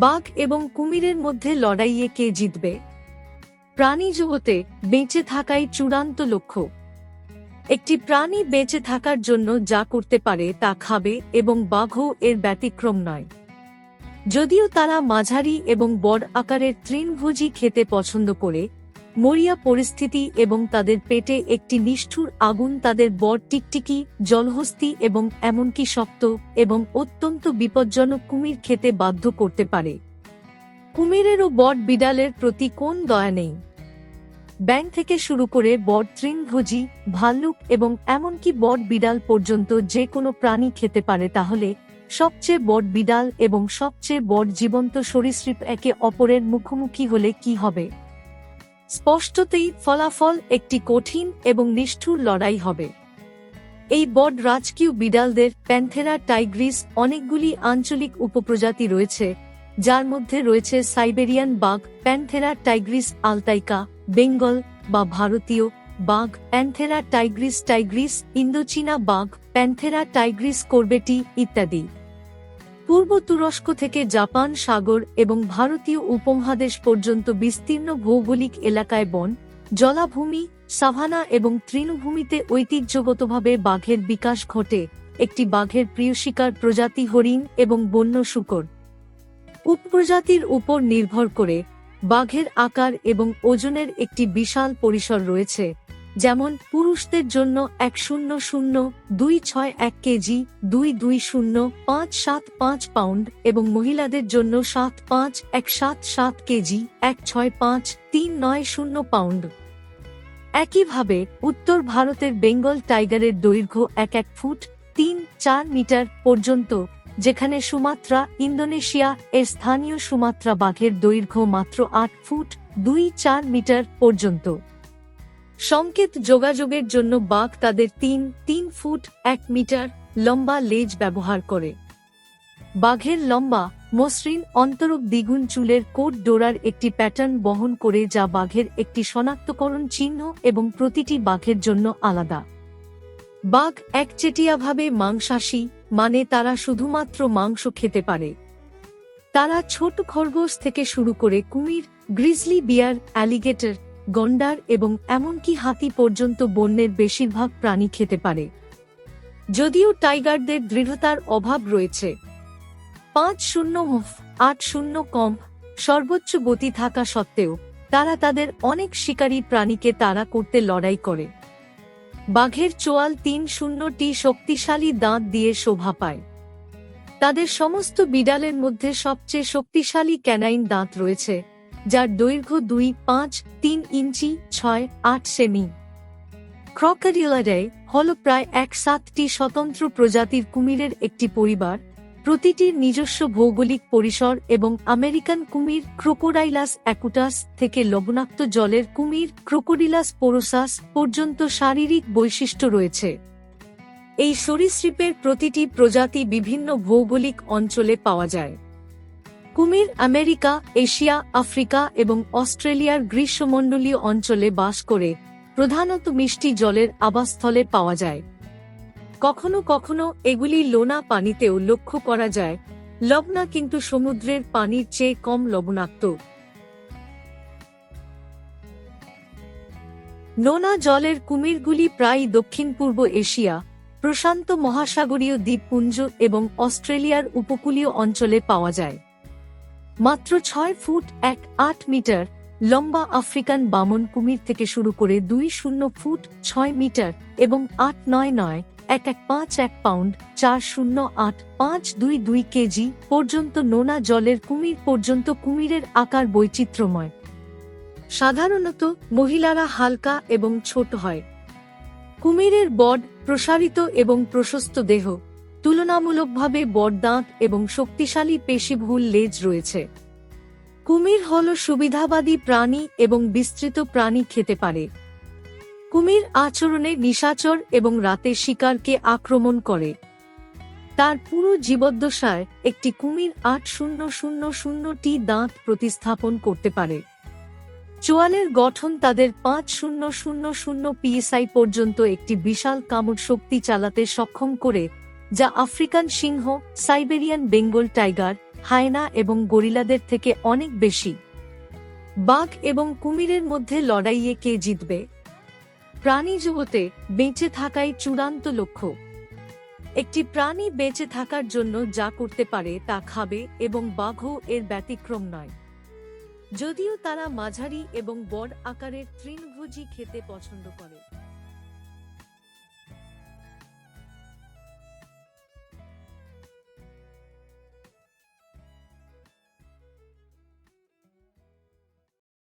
বাঘ এবং কুমিরের মধ্যে লড়াইয়ে কে জিতবে? প্রাণী জগতে বেঁচে থাকাই চূড়ান্ত লক্ষ্য। একটি প্রাণী বেঁচে থাকার জন্য যা করতে পারে তা খাবে, এবং বাঘও এর ব্যতিক্রম নয়। যদিও তারা মাঝারি এবং বড় আকারের তৃণভোজী খেতে পছন্দ করে, মরিয়া পরিস্থিতি এবং তাদের পেটে একটি নিষ্ঠুর আগুন তাদের বড় টিকটিকি, জলহস্তী এবং এমনকি শক্ত এবং অত্যন্ত বিপজ্জনক কুমির খেতে বাধ্য করতে পারে। কুমিরেরও বড় বিড়ালের প্রতি কোন দয়া নেই। ব্যাঙ থেকে শুরু করে বড় তৃণভোজী, ভাল্লুক এবং এমনকি বড় বিড়াল পর্যন্ত যে কোনো প্রাণী খেতে পারে। তাহলে সবচেয়ে বড় বিড়াল এবং সবচেয়ে বড় জীবন্ত সরীসৃপ একে অপরের মুখোমুখি হলে কি হবে? স্পষ্টতই ফলাফল একটি কঠিন এবং নিষ্ঠুর লড়াই হবে। এই বড় রাজকীয় বিড়ালদের প্যান্থেরা টাইগ্রিস অনেকগুলি আঞ্চলিক উপপ্রজাতি রয়েছে, যার মধ্যে রয়েছে সাইবেরিয়ান বাঘ, প্যান্থেরা টাইগ্রিস আলতাইকা, বেঙ্গল বা ভারতীয় বাঘ, প্যান্থেরা টাইগ্রিস টাইগ্রিস, ইন্দোচীনা বাঘ, প্যান্থেরা টাইগ্রিস কর্বেটি ইত্যাদি। পূর্ব তুরস্ক থেকে জাপান সাগর এবং ভারতীয় উপমহাদেশ পর্যন্ত বিস্তীর্ণ ভৌগোলিক এলাকায় বন, জলাভূমি, সাভানা এবং তৃণভূমিতে ঐতিহ্যগতভাবে বাঘের বিকাশ ঘটে। একটি বাঘের প্রিয় শিকার প্রজাতি হরিণ এবং বন্য শূকর। উপপ্রজাতির উপর নির্ভর করে বাঘের আকার এবং ওজনের একটি বিশাল পরিসর রয়েছে, যেমন পুরুষদের জন্য 100-261 কেজি, 220-575 পাউন্ড এবং মহিলাদের জন্য 75-177 কেজি, 165-390 পাউন্ড। একইভাবে উত্তর ভারতের বেঙ্গল টাইগারের দৈর্ঘ্য 1 ফুট 3-4 মিটার পর্যন্ত, যেখানে সুমাত্রা, ইন্দোনেশিয়া এর স্থানীয় সুমাত্রা বাঘের দৈর্ঘ্য মাত্র 8 ফুট 2-4 মিটার পর্যন্ত। সংকেত যোগাযোগের জন্য বাঘ তাদের 3 ফুট 1 মিটার লম্বা লেজ ব্যবহার করে। বাঘের লম্বা, মসৃণ অন্তরক দ্বিগুণ চুলের কোট ডোরার একটি প্যাটার্ন বহন করে, যা বাঘের একটি শনাক্তকরণ চিহ্ন এবং প্রতিটি বাঘের জন্য আলাদা। বাঘ একচেটিয়াভাবে মাংসাশী, মানে তারা শুধুমাত্র মাংস খেতে পারে। তারা ছোট খরগোশ থেকে শুরু করে কুমির, গ্রিজলি বিয়ার, অ্যালিগেটর, গন্ডার এবং এমনকি হাতি পর্যন্ত বন্যের বেশিরভাগ প্রাণী খেতে পারে। যদিও টাইগারদের দৃঢ়তার অভাব রয়েছে, 5-0-8-0 কম সর্বোচ্চ গতি থাকা সত্ত্বেও, তারা তাদের অনেক শিকারী প্রাণীকে তাড়া করতে লড়াই করে। বাঘের চোয়াল 3-0টি শক্তিশালী দাঁত দিয়ে শোভা পায়। তাদের সমস্ত বিড়ালের মধ্যে সবচেয়ে শক্তিশালী ক্যানাইন দাঁত রয়েছে, যার দৈর্ঘ্য 2.5-3 ইঞ্চি 6-8 সেমি। ক্রোকোডাইল হল প্রায় 107টি স্বতন্ত্র প্রজাতির কুমিরের একটি পরিবার, প্রতিটির নিজস্ব ভৌগোলিক পরিসর এবং আমেরিকান কুমির ক্রোকোডাইলাস অ্যাকুটাস থেকে লবণাক্ত জলের কুমির ক্রোকোডিলাস পোরোসাস পর্যন্ত শারীরিক বৈশিষ্ট্য রয়েছে। এই সরীসৃপের প্রতিটি প্রজাতি বিভিন্ন ভৌগোলিক অঞ্চলে পাওয়া যায়। কুমির আমেরিকা, এশিয়া, আফ্রিকা এবং অস্ট্রেলিয়ার গ্রীষ্মমণ্ডলীয় অঞ্চলে বাস করে, প্রধানত মিষ্টি জলের আবাসস্থলে পাওয়া যায়। কখনো কখনো এগুলি লোনা পানিতেও লক্ষ্য করা যায়, লবণা কিন্তু সমুদ্রের পানির চেয়ে কম লবণাক্ত। নোনা জলের কুমিরগুলি প্রায় দক্ষিণ পূর্ব এশিয়া, প্রশান্ত মহাসাগরীয় দ্বীপপুঞ্জ এবং অস্ট্রেলিয়ার উপকূলীয় অঞ্চলে পাওয়া যায়। মাত্র 6 ফুট 1.8 মিটার লম্বা আফ্রিকান বামন কুমির থেকে শুরু করে 20 ফুট 6 মিটার এবং 899-1151 পাউন্ড 408-522 কেজি পর্যন্ত নোনা জলের কুমির পর্যন্ত কুমিরের আকার বৈচিত্র্যময়। সাধারণত মহিলারা হালকা এবং ছোট হয়। কুমিরের বড়, প্রসারিত এবং প্রশস্ত দেহ, তুলনামূলকভাবে বড় দাঁত এবং শক্তিশালী পেশিবহুল লেজ রয়েছে। কুমির হল সুবিধাবাদী প্রাণী এবং বিস্তৃত প্রাণী খেতে পারে। কুমির আচরণে নিশাচর এবং রাতে শিকারকে আক্রমণ করে। তার পুরো জীবদ্দশায় একটি কুমির 8,000টি দাঁত প্রতিস্থাপন করতে পারে। চোয়ালের গঠন তাদের 5,000 psi পর্যন্ত একটি বিশাল কামড় শক্তি চালাতে সক্ষম করে, যা আফ্রিকান সিংহ, সাইবেরিয়ান বেঙ্গল টাইগার হায়না এবং গরিলাদের থেকে অনেক বেশি। বাঘ এবং কুমিরের মধ্যে লড়াইয়ে কে জিতবে? প্রাণী জগতে বেঁচে থাকাই চূড়ান্ত লক্ষ্য। একটি প্রাণী বেঁচে থাকার জন্য যা করতে পারে তা খাবে এবং বাঘও এর ব্যতিক্রম নয়। যদিও তারা মাঝারি এবং বড় আকারের তৃণভোজী খেতে পছন্দ করে।